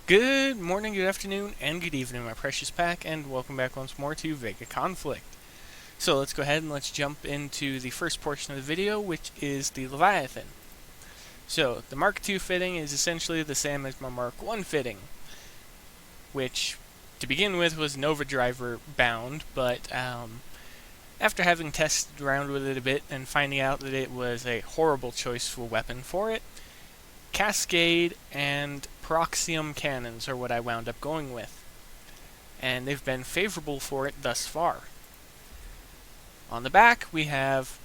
Good morning, good afternoon, and good evening, my precious pack, and welcome back once more to VEGA Conflict. So let's go ahead and let's jump into the first portion of the video, which is the Leviathan. So the Mark II fitting is essentially the same as my Mark I fitting, which to begin with was Nova Driver bound, but after having tested around with it a bit and finding out that it was a horrible choice for a weapon for it, Cascade and Proxium cannons are what I wound up going with, and they've been favorable for it thus far. On the back, we have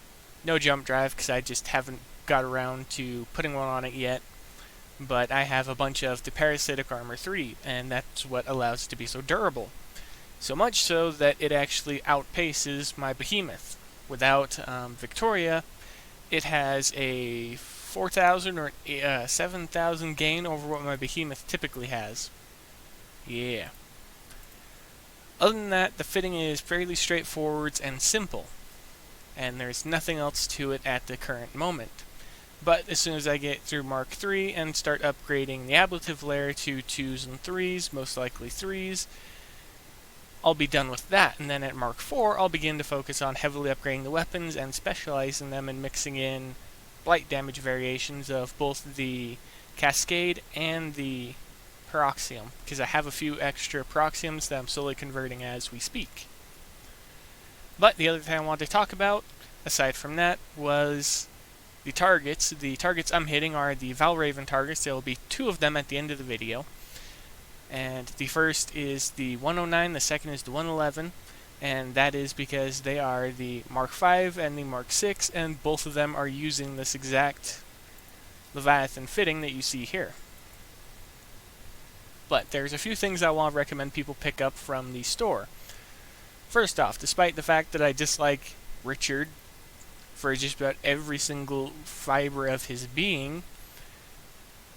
no jump drive because I just haven't got around to putting one on it yet, but I have a bunch of the Parasitic Armor 3, and that's what allows it to be so durable. So much so that it actually outpaces my Behemoth. Without Victoria, it has a 4,000 or 7,000 gain over what my Behemoth typically has. Yeah. Other than that, the fitting is fairly straightforward and simple, and there's nothing else to it at the current moment. But as soon as I get through Mark III and start upgrading the ablative layer to 2s and 3s, most likely 3s, I'll be done with that, and then at Mark IV I'll begin to focus on heavily upgrading the weapons and specializing them and mixing in blight damage variations of both the Cascade and the Proxium, because I have a few extra Proxiums that I'm slowly converting as we speak. But the other thing I wanted to talk about, aside from that, was the targets. The targets I'm hitting are the Valrayvn targets. There will be 2 of them at the end of the video. And the first is the 109, the second is the 111. And that is because they are the Mark 5 and the Mark 6, and both of them are using this exact Leviathan fitting that you see here. But there's a few things I want to recommend people pick up from the store. First off, despite the fact that I dislike Richard for just about every single fiber of his being,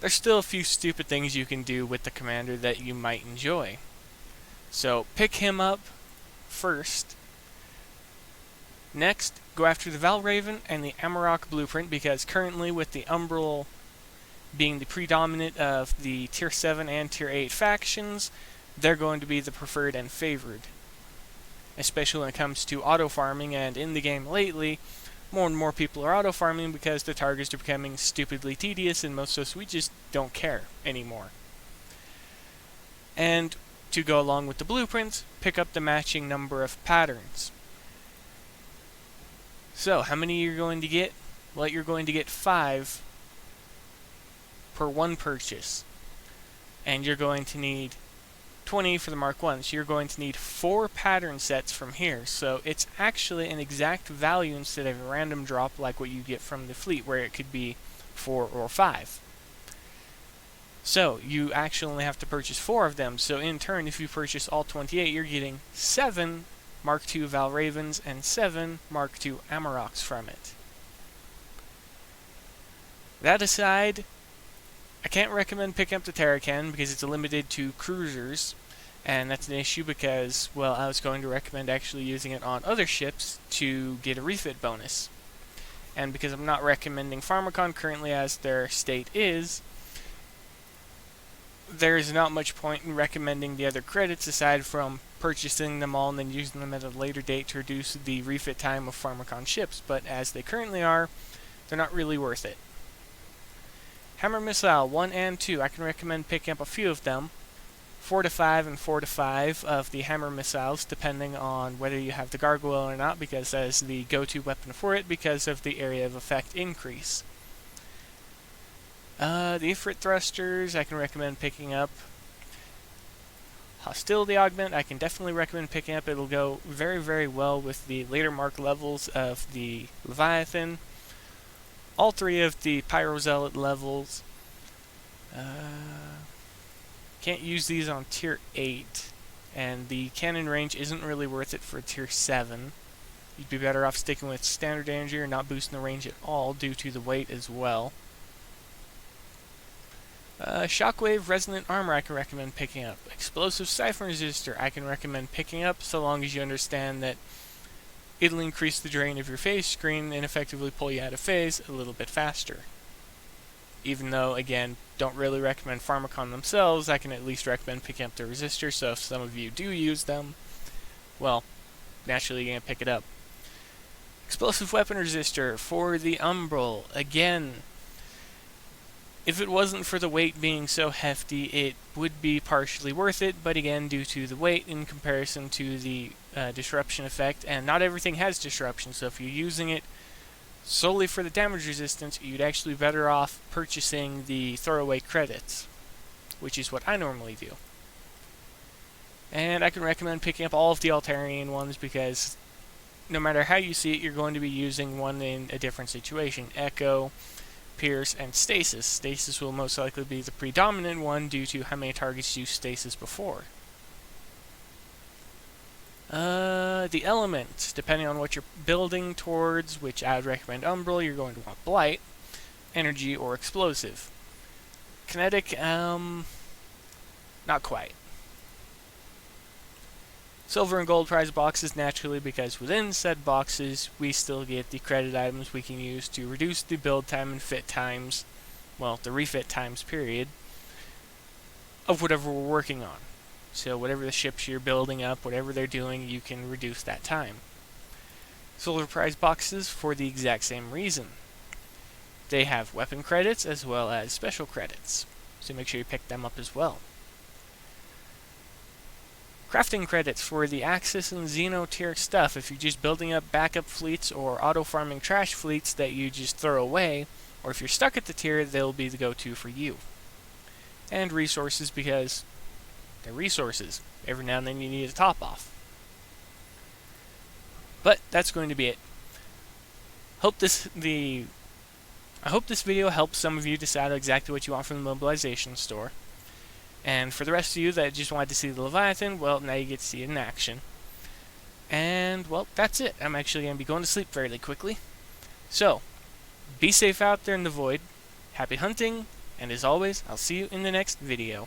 there's still a few stupid things you can do with the commander that you might enjoy. So pick him up first. Next, go after the Valrayvn and the Amarok blueprint, because currently with the Umbral being the predominant of the Tier 7 and Tier 8 factions, they're going to be the preferred and favored. Especially when it comes to auto-farming, and in the game lately, more and more people are auto-farming because the targets are becoming stupidly tedious, and most of us, we just don't care anymore. And to go along with the blueprints, pick up the matching number of patterns. So, how many you're going to get? Well, you're going to get 5 per one purchase. And you're going to need 20 for the Mark 1, so you're going to need 4 pattern sets from here. So it's actually an exact value instead of a random drop like what you get from the fleet, where it could be 4 or 5. So you actually only have to purchase 4 of them, so in turn, if you purchase all 28, you're getting 7 Mark II Valrayvns and 7 Mark II Amaroks from it. That aside, I can't recommend picking up the Terracan because it's limited to cruisers, and that's an issue because, well, I was going to recommend actually using it on other ships to get a refit bonus. And because I'm not recommending Pharmacon currently as their state is, there's not much point in recommending the other credits aside from purchasing them all and then using them at a later date to reduce the refit time of Pharmacon ships, but as they currently are, they're not really worth it. Hammer Missile 1 and 2, I can recommend picking up a few of them. 4 to 5 and 4 to 5 of the Hammer Missiles, depending on whether you have the Gargoyle or not, because that is the go-to weapon for it because of the area of effect increase. The Ifrit Thrusters, I can recommend picking up. Hostility Augment, I can definitely recommend picking up. It'll go very, very well with the later mark levels of the Leviathan. All 3 of the Pyrozealot levels. Can't use these on Tier 8, and the cannon range isn't really worth it for Tier 7. You'd be better off sticking with Standard Energy or not boosting the range at all due to the weight as well. Shockwave Resonant Armor I can recommend picking up. Explosive Siphon Resistor I can recommend picking up, so long as you understand that it'll increase the drain of your phase screen and effectively pull you out of phase a little bit faster. even though, again, don't really recommend Pharmacon themselves. I can at least recommend picking up the resistor, so if some of you do use them, well, naturally you're going to pick it up. Explosive weapon resistor for the Umbral. Again, if it wasn't for the weight being so hefty, it would be partially worth it, but again, due to the weight in comparison to the disruption effect, and not everything has disruption, so if you're using it solely for the damage resistance, you'd actually be better off purchasing the throwaway credits, which is what I normally do. And I can recommend picking up all of the Altarian ones because no matter how you see it, you're going to be using one in a different situation. Echo, Pierce, and Stasis. Stasis will most likely be the predominant one due to how many targets use Stasis before. The element, depending on what you're building towards, which I would recommend Umbral, you're going to want Blight, Energy, or Explosive. Kinetic, not quite. Silver and gold prize boxes, naturally, because within said boxes, we still get the credit items we can use to reduce the build time and fit times, well, the refit times, period, of whatever we're working on. So whatever the ships you're building up, whatever they're doing, you can reduce that time. Silver prize boxes for the exact same reason. They have weapon credits as well as special credits, so make sure you pick them up as well. Crafting credits for the Axis and Xeno tier stuff. If you're just building up backup fleets or auto-farming trash fleets that you just throw away, or if you're stuck at the tier, they'll be the go-to for you. And resources, because they're resources. Every now and then you need a top-off. But that's going to be it. I hope this video helps some of you decide exactly what you want from the Mobilization store. And for the rest of you that just wanted to see the Leviathan, well, now you get to see it in action. And, well, that's it. I'm actually going to be going to sleep fairly quickly. So, be safe out there in the void. Happy hunting, and as always, I'll see you in the next video.